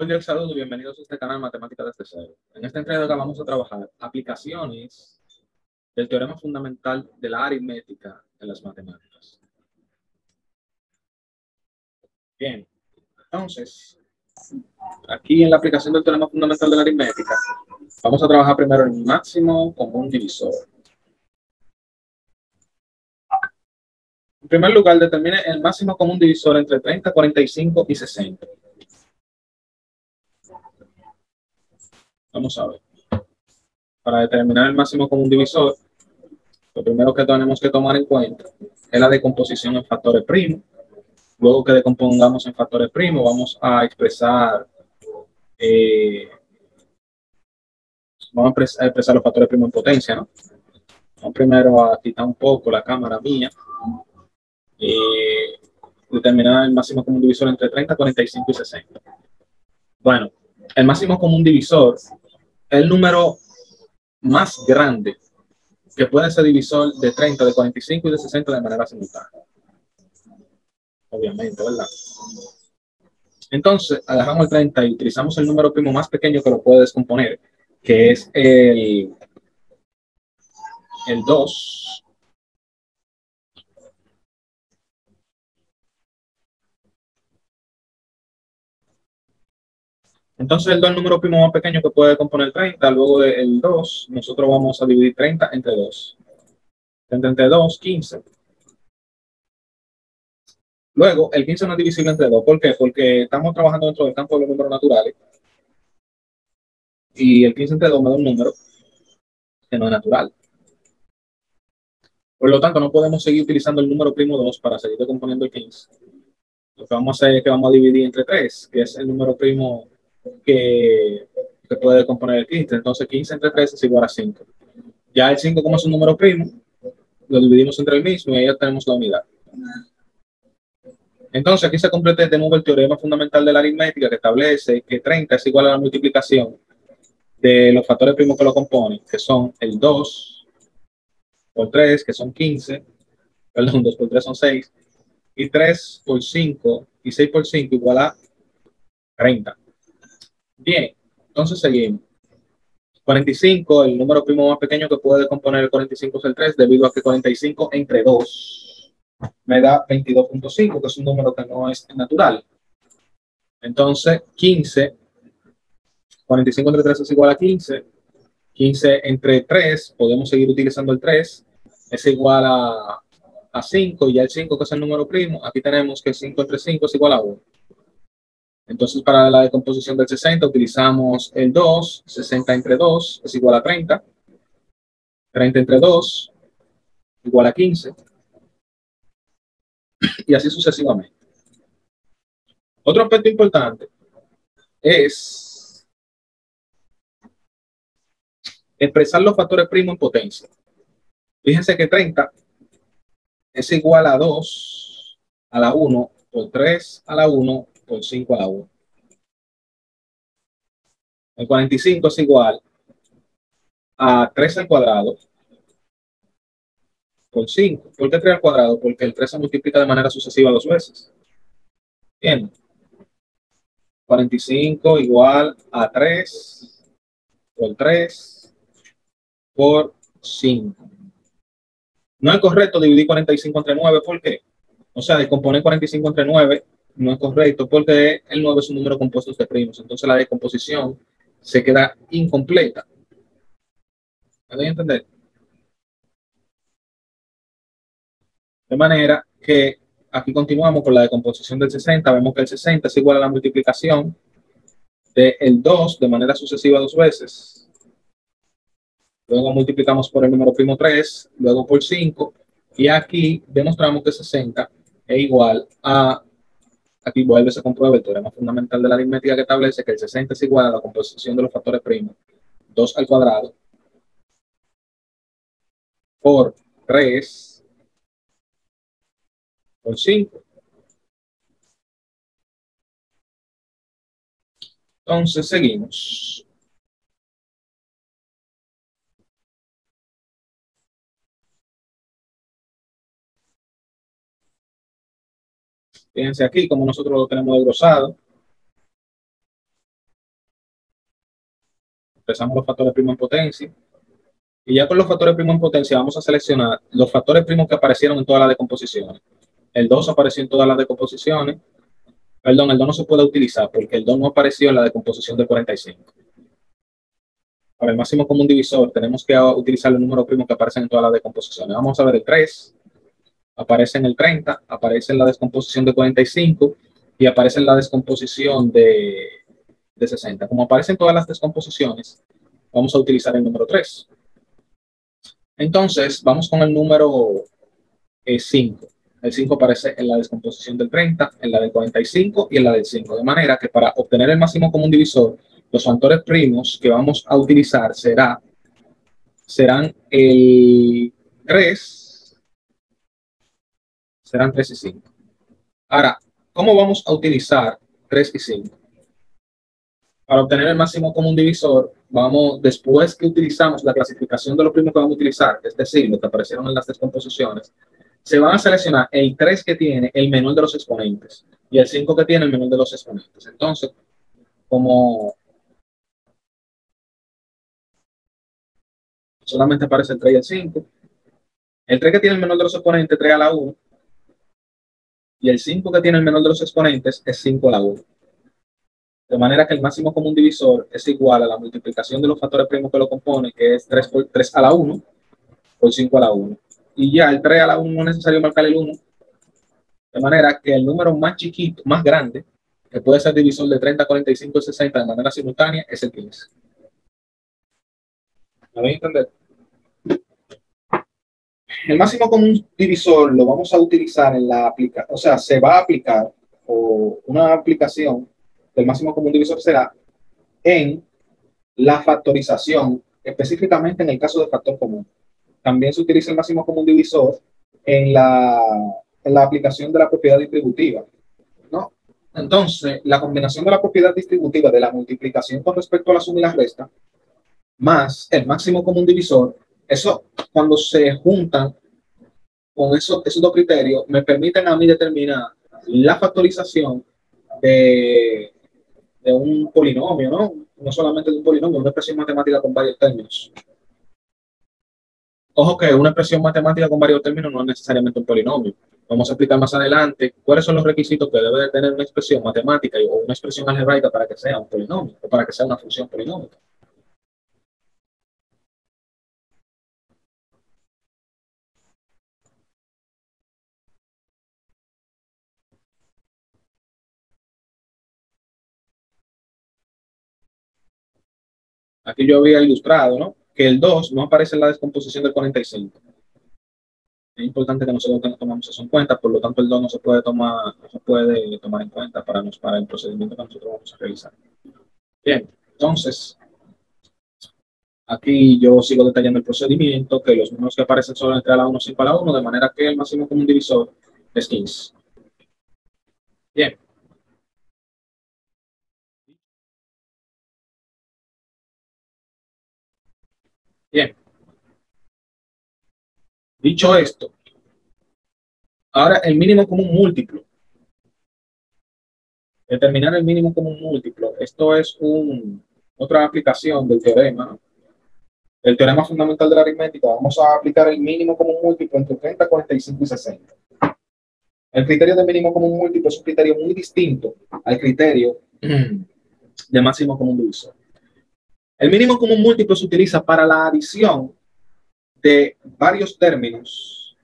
Hola, saludos, bienvenidos a este canal Matemáticas desde Cero. En esta entrega vamos a trabajar aplicaciones del teorema fundamental de la aritmética en las matemáticas. Bien, entonces, aquí en la aplicación del teorema fundamental de la aritmética, vamos a trabajar primero el máximo común divisor. En primer lugar, determine el máximo común divisor entre 30, 45 y 60. Vamos a ver. Para determinar el máximo común divisor, lo primero que tenemos que tomar en cuenta es la decomposición en factores primos. Luego que decompongamos en factores primos, vamos a expresar, eh, a expresar los factores primos en potencia, ¿no? Vamos primero a quitar un poco la cámara mía. eh, Determinar el máximo común divisor entre 30, 45 y 60. Bueno, el máximo común divisor es el número más grande que puede ser divisor de 30, de 45 y de 60 de manera simultánea. Obviamente, ¿verdad? Entonces, agarramos el 30 y utilizamos el número primo más pequeño que lo puede descomponer, que es el 2. Entonces, el 2 es el número primo más pequeño que puede componer 30. Luego del 2, nosotros vamos a dividir 30 entre 2. 30 entre 2, 15. Luego, el 15 no es divisible entre 2. ¿Por qué? Porque estamos trabajando dentro del campo de los números naturales. Y el 15 entre 2 me da un número que no es natural. Por lo tanto, no podemos seguir utilizando el número primo 2 para seguir decomponiendo el 15. Lo que vamos a hacer es que vamos a dividir entre 3, que es el número primo que, que puede componer el 15. Entonces, 15 entre 3 es igual a 5. Ya el 5, como es un número primo, lo dividimos entre el mismo y ahí ya tenemos la unidad. Entonces, aquí se completa de nuevo el teorema fundamental de la aritmética que establece que 30 es igual a la multiplicación de los factores primos que lo componen, que son el 2 por 3, que son 15, perdón, 2 por 3 son 6, y 3 por 5 y 6 por 5 igual a 30. Bien, entonces seguimos. 45, el número primo más pequeño que puede componer el 45 es el 3, debido a que 45 entre 2 me da 22.5, que es un número que no es natural. Entonces, 15, 45 entre 3 es igual a 15. 15 entre 3, podemos seguir utilizando el 3, es igual a 5, y ya el 5, que es el número primo, aquí tenemos que 5 entre 5 es igual a 1. Entonces, para la decomposición del 60, utilizamos el 2, 60 entre 2 es igual a 30, 30 entre 2 igual a 15, y así sucesivamente. Otro aspecto importante es expresar los factores primos en potencia. Fíjense que 30 es igual a 2 a la 1 por 3 a la 1 por 5 a la 1. El 45 es igual a 3 al cuadrado por 5. ¿Por qué 3 al cuadrado? Porque el 3 se multiplica de manera sucesiva dos veces. Bien. 45 igual a 3 por 3 por 5. No es correcto dividir 45 entre 9. ¿Por qué? O sea, descomponer 45 entre 9 no es correcto porque el 9 es un número compuesto de primos. Entonces la decomposición se queda incompleta. ¿Me doy a entender? De manera que aquí continuamos con la decomposición del 60. Vemos que el 60 es igual a la multiplicación del 2 de manera sucesiva dos veces. Luego multiplicamos por el número primo 3, luego por 5. Y aquí demostramos que 60 es igual a, aquí vuelve, se comprueba el teorema fundamental de la aritmética que establece que el 60 es igual a la composición de los factores primos 2 al cuadrado por 3 por 5. Entonces seguimos. Fíjense aquí como nosotros lo tenemos desglosado. expresamos los factores primos en potencia. Y ya con los factores primos en potencia vamos a seleccionar los factores primos que aparecieron en todas las decomposiciones. El 2 apareció en todas las decomposiciones. Perdón, el 2 no se puede utilizar porque el 2 no apareció en la decomposición de 45. Para el máximo común divisor tenemos que utilizar los números primos que aparecen en todas las decomposiciones. Vamos a ver el 3, aparece en el 30, aparece en la descomposición de 45 y aparece en la descomposición de 60. Como aparecen todas las descomposiciones, vamos a utilizar el número 3. Entonces, vamos con el número 5. El 5 aparece en la descomposición del 30, en la del 45 y en la del 5. De manera que para obtener el máximo común divisor, los factores primos que vamos a utilizar serán el 3, serán 3 y 5. Ahora, ¿cómo vamos a utilizar 3 y 5? Para obtener el máximo común divisor, después que utilizamos la clasificación de los primos que vamos a utilizar, es decir, los que aparecieron en las descomposiciones, se van a seleccionar el 3 que tiene el menor de los exponentes y el 5 que tiene el menor de los exponentes. Entonces, como solamente aparece el 3 y el 5, el 3 que tiene el menor de los exponentes 3 a la 1 y el 5 que tiene el menor de los exponentes es 5 a la 1. De manera que el máximo común divisor es igual a la multiplicación de los factores primos que lo componen, que es 3 a la 1 por 5 a la 1. Y ya el 3 a la 1 no es necesario marcar el 1. De manera que el número más chiquito, más grande, que puede ser divisor de 30, 45 y 60 de manera simultánea, es el 15. ¿Me voy a entender? El máximo común divisor lo vamos a utilizar en la aplicación, o sea, se va a aplicar, o una aplicación del máximo común divisor será en la factorización, específicamente en el caso de factor común. También se utiliza el máximo común divisor en la aplicación de la propiedad distributiva, ¿no? Entonces, la combinación de la propiedad distributiva de la multiplicación con respecto a la suma y la resta, más el máximo común divisor, eso cuando se juntan con esos dos criterios, me permiten a mí determinar la factorización de un polinomio, ¿no? No solamente de un polinomio, una expresión matemática con varios términos. Ojo que una expresión matemática con varios términos no es necesariamente un polinomio. Vamos a explicar más adelante cuáles son los requisitos que debe de tener una expresión matemática o una expresión algebraica para que sea un polinomio o para que sea una función polinómica. Aquí yo había ilustrado, ¿no?, que el 2 no aparece en la descomposición del 45. Es importante que nosotros tomamos eso en cuenta, por lo tanto el 2 no se puede tomar en cuenta para el procedimiento que nosotros vamos a realizar. Bien, entonces, aquí yo sigo detallando el procedimiento, que los números que aparecen son entre a la 1 y 5 a la 1, de manera que el máximo común divisor es 15. Bien. Bien. Dicho esto, ahora el mínimo común múltiplo. Determinar el mínimo común múltiplo. Esto es otra aplicación del teorema, ¿no? El teorema fundamental de la aritmética. Vamos a aplicar el mínimo común múltiplo entre 30, 45 y 60. El criterio de mínimo común múltiplo es un criterio muy distinto al criterio de máximo común divisor. El mínimo común múltiplo se utiliza para la adición de varios términos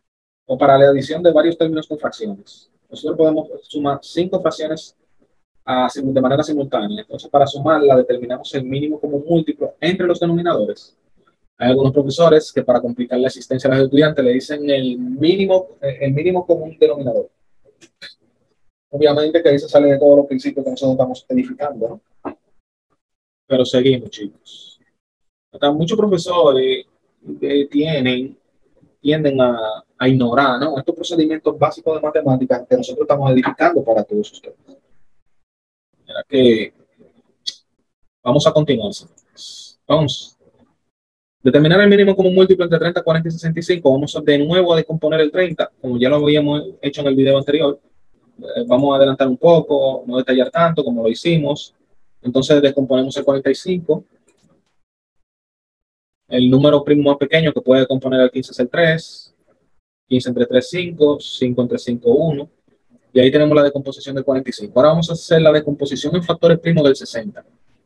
o para la adición de varios términos con fracciones. Nosotros podemos sumar 5 fracciones de manera simultánea. Entonces, para sumarla, determinamos el mínimo común múltiplo entre los denominadores. Hay algunos profesores que para complicar la existencia de los estudiantes le dicen el mínimo común denominador. Obviamente que ahí se sale de todos los principios que nosotros estamos edificando, ¿no? Pero seguimos, chicos. Muchos profesores tienden a ignorar, ¿no?, estos procedimientos básicos de matemáticas que nosotros estamos edificando para todos ustedes. Mira que vamos a continuar. Vamos. Determinar el mínimo común múltiplo entre 30, 40 y 65. Vamos de nuevo a descomponer el 30, como ya lo habíamos hecho en el video anterior. Vamos a adelantar un poco, no detallar tanto como lo hicimos. Entonces descomponemos el 45. El número primo más pequeño que puede componer el 15 es el 3, 15 entre 3, 5, 5 entre 5, 1. Y ahí tenemos la decomposición del 45. Ahora vamos a hacer la decomposición en factores primos del 60.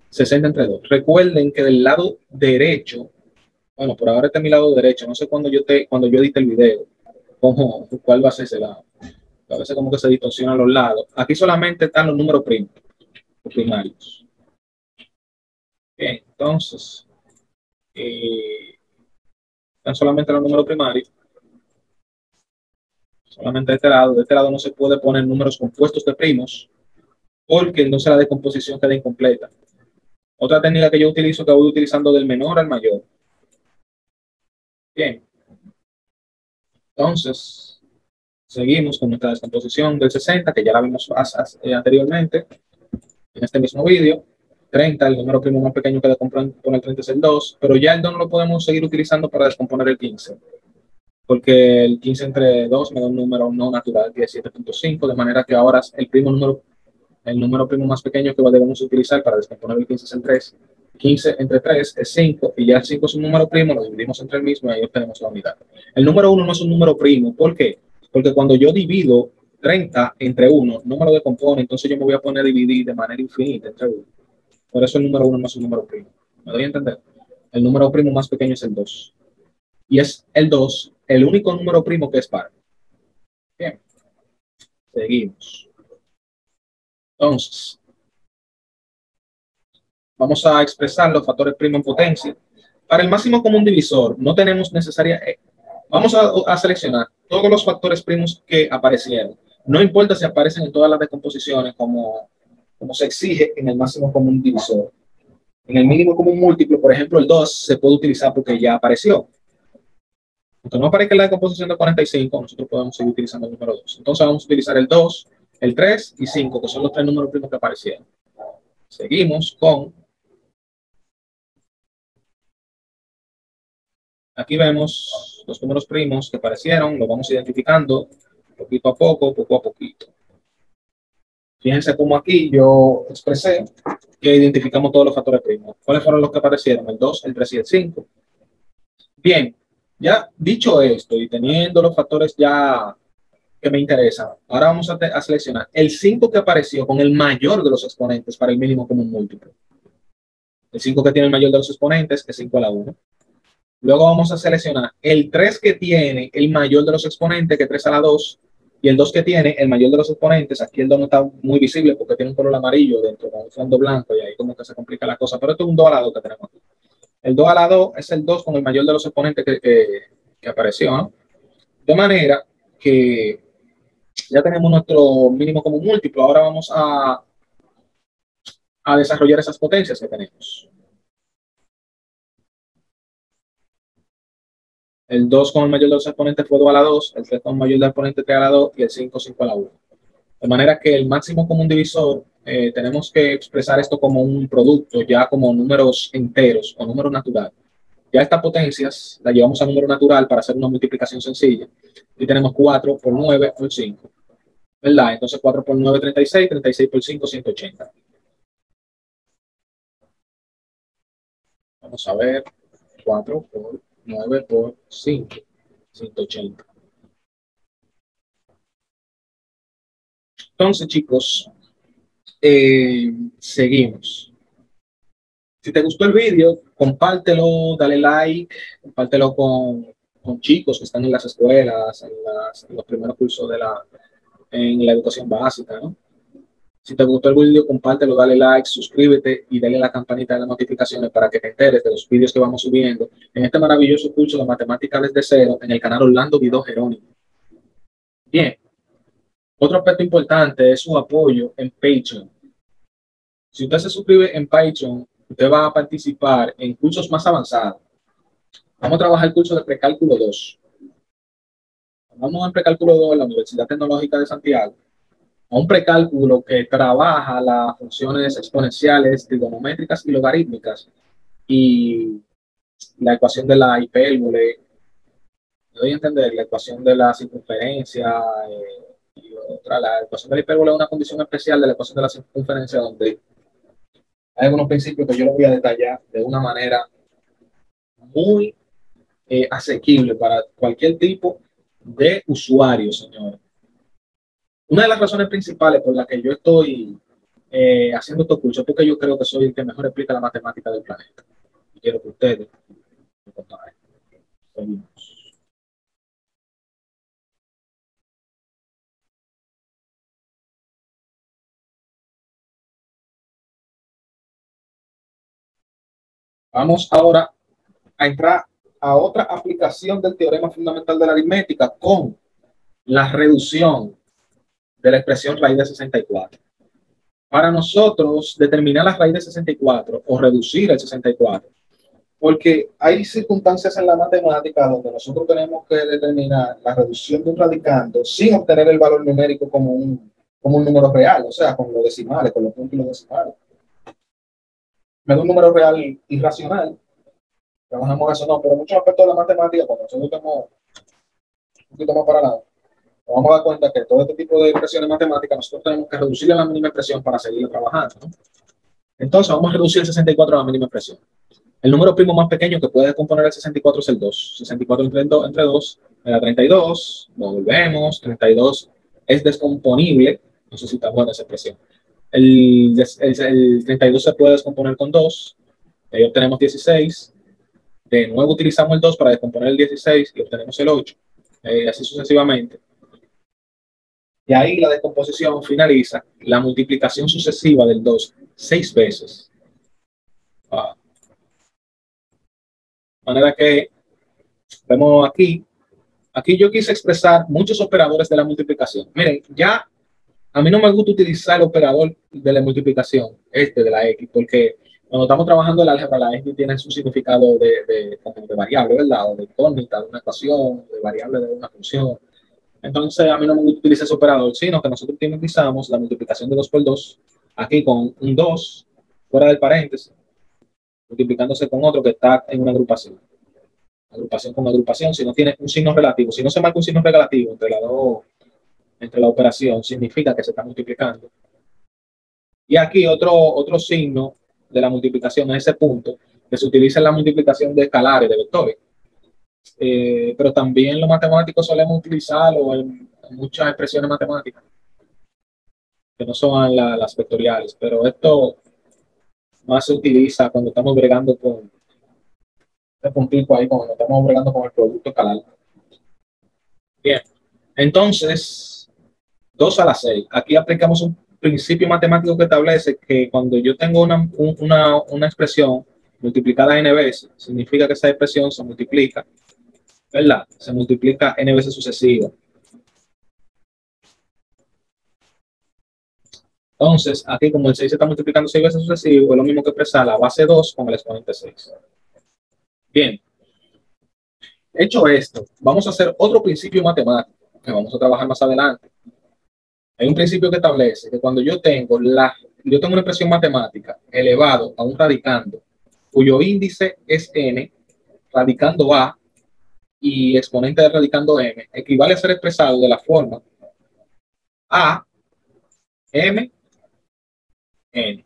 60 entre 2. Recuerden que del lado derecho, bueno, por ahora este es mi lado derecho, no sé cuando yo edite el video, cuál va a ser ese lado. A veces como que se distorsionan los lados. Aquí solamente están los números primos, los primarios. Bien, entonces, están solamente los números primarios. Solamente de este lado no se puede poner números compuestos de primos, porque entonces la decomposición queda incompleta. Otra técnica que yo utilizo, que voy utilizando del menor al mayor. Bien, entonces, seguimos con nuestra descomposición del 60, que ya la vimos anteriormente, en este mismo vídeo. 30, el número primo más pequeño que descompone el 30 es el 2, pero ya el 2 no lo podemos seguir utilizando para descomponer el 15, porque el 15 entre 2 me da un número no natural, que es 7.5, de manera que ahora el número primo más pequeño que debemos utilizar para descomponer el 15 es el 3. 15 entre 3 es 5, y ya el 5 es un número primo, lo dividimos entre el mismo y ahí obtenemos la unidad. El número 1 no es un número primo, ¿por qué? Porque cuando yo divido 30 entre 1, no me lo decompone, entonces yo me voy a poner a dividir de manera infinita entre 1. Por eso el número 1 no es un número primo. ¿Me doy a entender? El número primo más pequeño es el 2. Y es el 2 el único número primo que es par. Bien, seguimos. Entonces, vamos a expresar los factores primo en potencia. Para el máximo común divisor, no tenemos necesaria. Vamos a seleccionar todos los factores primos que aparecieron. No importa si aparecen en todas las decomposiciones como se exige en el máximo común divisor. En el mínimo común múltiplo, por ejemplo, el 2 se puede utilizar porque ya apareció. Aunque no aparezca en la decomposición de 45, nosotros podemos seguir utilizando el número 2. Entonces vamos a utilizar el 2, el 3 y 5, que son los tres números primos que aparecieron. Seguimos con... Aquí vemos los números primos que aparecieron, los vamos identificando poquito a poco a poquito. Fíjense cómo aquí yo expresé que identificamos todos los factores primos. ¿Cuáles fueron los que aparecieron? El 2, el 3 y el 5. Bien, ya dicho esto y teniendo los factores ya que me interesan, ahora vamos a seleccionar el 5 que apareció con el mayor de los exponentes para el mínimo común múltiplo. El 5 que tiene el mayor de los exponentes es 5 a la 1. Luego vamos a seleccionar el 3 que tiene el mayor de los exponentes, que es 3 a la 2, y el 2 que tiene el mayor de los exponentes. Aquí el 2 no está muy visible porque tiene un color amarillo dentro con un fondo blanco y ahí como que se complica la cosa, pero esto es un 2 a la 2 que tenemos aquí. El 2 a la 2 es el 2 con el mayor de los exponentes que apareció, ¿no? De manera que ya tenemos nuestro mínimo común múltiplo. Ahora vamos a desarrollar esas potencias que tenemos. El 2 con el mayor de los exponentes fue 2 a la 2, el 3 con el mayor de los exponentes 3 a la 2 y el 5, 5 a la 1. De manera que el máximo común divisor, tenemos que expresar esto como un producto, ya como números enteros o números naturales. Ya estas potencias las llevamos a número natural para hacer una multiplicación sencilla. Y tenemos 4 por 9 por 5. ¿Verdad? Entonces 4 por 9, 36, 36 por 5, 180. Vamos a ver, 4 por 9 por 5, 180. Entonces, chicos, seguimos. Si te gustó el vídeo, compártelo, dale like, compártelo con chicos que están en las escuelas, en los primeros cursos en la educación básica, ¿no? Si te gustó el vídeo, compártelo, dale like, suscríbete y dale la campanita de las notificaciones para que te enteres de los vídeos que vamos subiendo en este maravilloso curso de matemáticas desde cero en el canal Orlando Guido Jerónimo. Bien, otro aspecto importante es su apoyo en Patreon. Si usted se suscribe en Patreon, usted va a participar en cursos más avanzados. Vamos a trabajar el curso de precálculo 2. Vamos en precálculo 2 en la Universidad Tecnológica de Santiago. A un precálculo que trabaja las funciones exponenciales, trigonométricas y logarítmicas y la ecuación de la hipérbole, me doy a entender, la ecuación de la circunferencia y otra, la ecuación de la hipérbole es una condición especial de la ecuación de la circunferencia donde hay algunos principios que yo los voy a detallar de una manera muy asequible para cualquier tipo de usuario, señores. Una de las razones principales por las que yo estoy haciendo estos cursos es porque yo creo que soy el que mejor explica la matemática del planeta. Y quiero que ustedes me contaran. Seguimos. Vamos ahora a entrar a otra aplicación del teorema fundamental de la aritmética con la reducción de la expresión raíz de 64. Para nosotros determinar la raíz de 64 o reducir el 64, porque hay circunstancias en la matemática donde nosotros tenemos que determinar la reducción de un radicando sin obtener el valor numérico como un número real, o sea, con los decimales, con los puntos y los decimales. Me da un número real irracional, trabajamos eso, no, pero muchos aspectos de la matemática, cuando nosotros estamos un poquito más para lado, nos vamos a dar cuenta que todo este tipo de expresiones matemáticas nosotros tenemos que reducirle a la mínima expresión para seguir trabajando, ¿no? Entonces vamos a reducir el 64 a la mínima expresión. El número primo más pequeño que puede descomponer el 64 es el 2. 64 entre 2 me da 32. Lo volvemos. 32 es descomponible. No sé si está buena esa expresión. El 32 se puede descomponer con 2. Ahí obtenemos 16. De nuevo utilizamos el 2 para descomponer el 16 y obtenemos el 8. Así sucesivamente. Y ahí la descomposición finaliza la multiplicación sucesiva del 2 6 veces. De manera que vemos aquí yo quise expresar muchos operadores de la multiplicación. Miren, ya a mí no me gusta utilizar el operador de la multiplicación, de la X, porque cuando estamos trabajando el álgebra, la X tiene su significado de variable, ¿verdad? O de incógnita, de una ecuación, de variable de una función. Entonces, a mí no me gusta utilizar ese operador, sino que nosotros utilizamos la multiplicación de 2 por 2, aquí con un 2 fuera del paréntesis, multiplicándose con otro que está en una agrupación. Agrupación con agrupación, si no tiene un signo relativo, si no se marca un signo relativo entre la operación, significa que se está multiplicando. Y aquí otro signo de la multiplicación es ese punto, que se utiliza en la multiplicación de escalares, de vectores. Pero también los matemáticos solemos utilizarlo en muchas expresiones matemáticas, que no son las vectoriales, pero esto más se utiliza cuando estamos bregando con este puntito ahí, cuando estamos bregando con el producto escalar. Bien, entonces, 2 a la 6. Aquí aplicamos un principio matemático que establece que cuando yo tengo una expresión multiplicada n veces, significa que esa expresión se multiplica, ¿verdad? Se multiplica n veces sucesivas. Entonces, aquí como el 6 se está multiplicando 6 veces sucesivo, es lo mismo que expresar la base 2 con el exponente 6. Bien. Hecho esto, vamos a hacer otro principio matemático que vamos a trabajar más adelante. Hay un principio que establece que cuando yo tengo una expresión matemática elevado a un radicando cuyo índice es n, radicando a y exponente de radicando m, equivale a ser expresado de la forma a m n.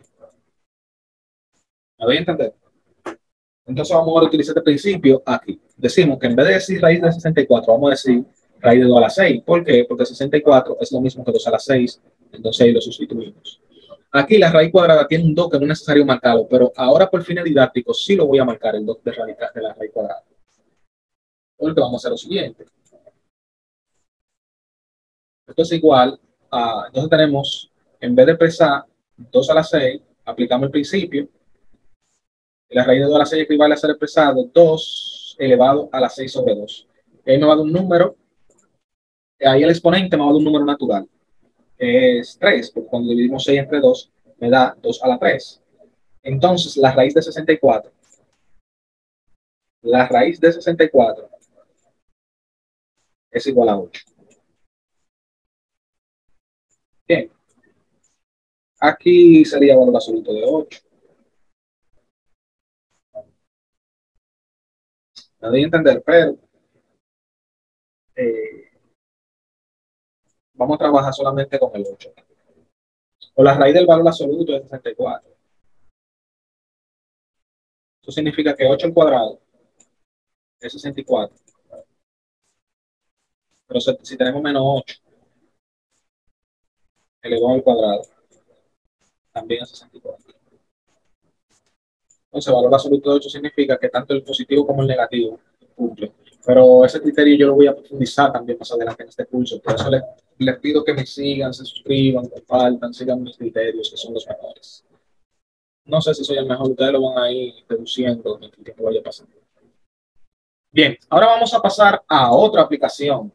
¿Me voy a entender? Entonces vamos a utilizar este principio aquí. Decimos que en vez de decir raíz de 64, vamos a decir raíz de 2 a la 6. ¿Por qué? Porque 64 es lo mismo que 2 a la 6, entonces ahí lo sustituimos. Aquí la raíz cuadrada tiene un 2 que no es necesario marcarlo, pero ahora por fines didácticos sí lo voy a marcar, el 2 de la raíz cuadrada. Porque vamos a hacer lo siguiente. Esto es igual a, entonces tenemos, en vez de expresar 2 a la 6, aplicamos el principio. La raíz de 2 a la 6 equivale a ser expresado 2 elevado a la 6 sobre 2. Ahí me va a dar un número, ahí el exponente me va a dar un número natural, que es 3, porque cuando dividimos 6 entre 2, me da 2 a la 3. Entonces, la raíz de 64 es igual a 8. Bien, aquí sería valor absoluto de 8. Me doy a entender, pero eh, vamos a trabajar solamente con el 8. O la raíz del valor absoluto es 64. Eso significa que 8 al cuadrado es 64. Pero si tenemos menos 8 elevado al cuadrado, también es 64. Entonces, el valor absoluto de 8 significa que tanto el positivo como el negativo cumplen. Pero ese criterio yo lo voy a profundizar también más adelante en este curso. Por eso les pido que me sigan, se suscriban, compartan, sigan mis criterios, que son los mejores. No sé si soy el mejor, ustedes lo van a ir deduciendo mientras el tiempo vaya pasando. Bien, ahora vamos a pasar a otra aplicación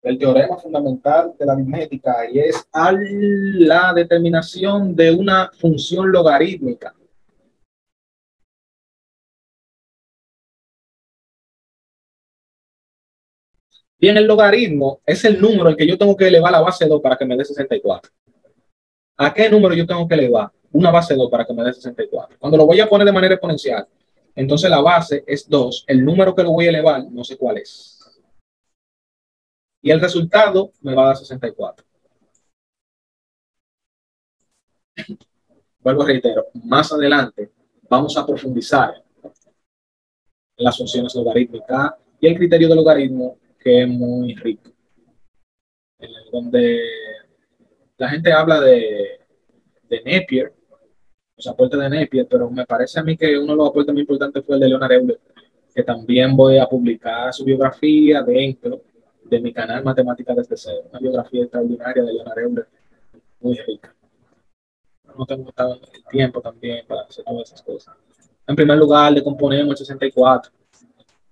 del teorema fundamental de la aritmética y es a la determinación de una función logarítmica. Bien, el logaritmo es el número al que yo tengo que elevar la base 2 para que me dé 64. ¿A qué número yo tengo que elevar una base 2 para que me dé 64? Cuando lo voy a poner de manera exponencial, entonces la base es 2, el número que lo voy a elevar no sé cuál es. Y el resultado me va a dar 64. Vuelvo a reitero, más adelante vamos a profundizar en las funciones logarítmicas y el criterio del logaritmo, que es muy rico, donde la gente habla de Napier, los aportes de Napier, pero me parece a mí que uno de los aportes muy importantes fue el de Leonard Euler, que también voy a publicar su biografía dentro de mi canal Matemáticas desde Cero, una biografía extraordinaria de Leonard Euler, muy rica. No tengo el tiempo también para hacer todas esas cosas. En primer lugar, decomponemos el 64.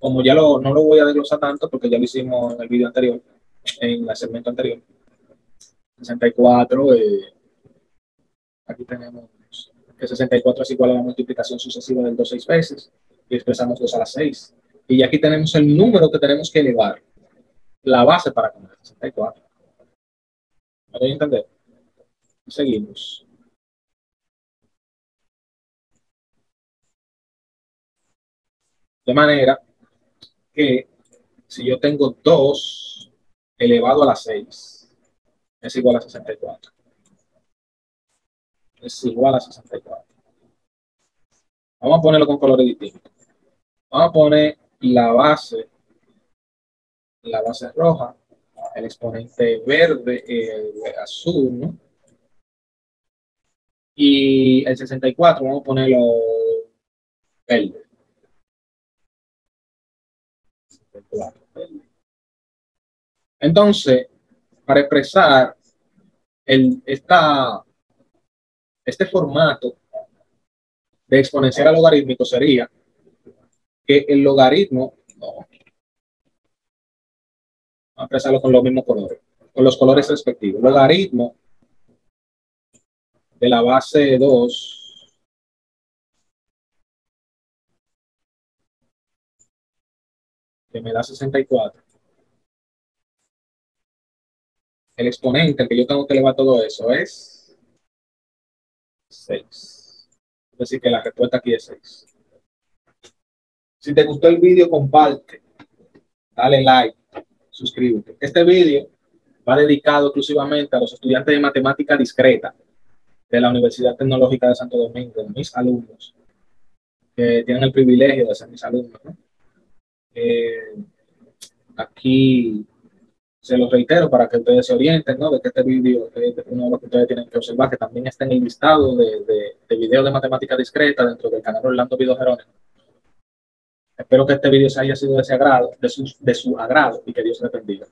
Como ya no lo voy a desglosar tanto porque ya lo hicimos en el video anterior, en el segmento anterior. 64, aquí tenemos que 64 es igual a la multiplicación sucesiva del 2 6 veces y expresamos 2 a la 6. Y aquí tenemos el número que tenemos que elevar, la base para comer 64. ¿Me voy a entender? Seguimos. De manera que si yo tengo 2 elevado a la 6 es igual a 64. Es igual a 64. Vamos a ponerlo con colores distintos. Vamos a poner la base roja, el exponente verde, el azul, ¿no? Y el 64 vamos a ponerlo verde. 64, verde. Entonces, para expresar este formato de exponencial logarítmico sería que el logaritmo, vamos a expresarlo con los mismos colores, con los colores respectivos. Logaritmo de la base 2 que me da 64. El exponente al que yo tengo que elevar todo eso es 6. Es decir, que la respuesta aquí es 6. Si te gustó el vídeo, comparte, dale like, suscríbete. Este vídeo va dedicado exclusivamente a los estudiantes de matemática discreta de la Universidad Tecnológica de Santo Domingo, mis alumnos, que tienen el privilegio de ser mis alumnos, ¿no? Aquí se los reitero para que ustedes se orienten, ¿no? De que este vídeo es uno de los que ustedes tienen que observar, que también está en el listado de videos de matemática discreta dentro del canal Orlando Video Jerónimo. Espero que este vídeo se haya sido de su agrado y que Dios les bendiga.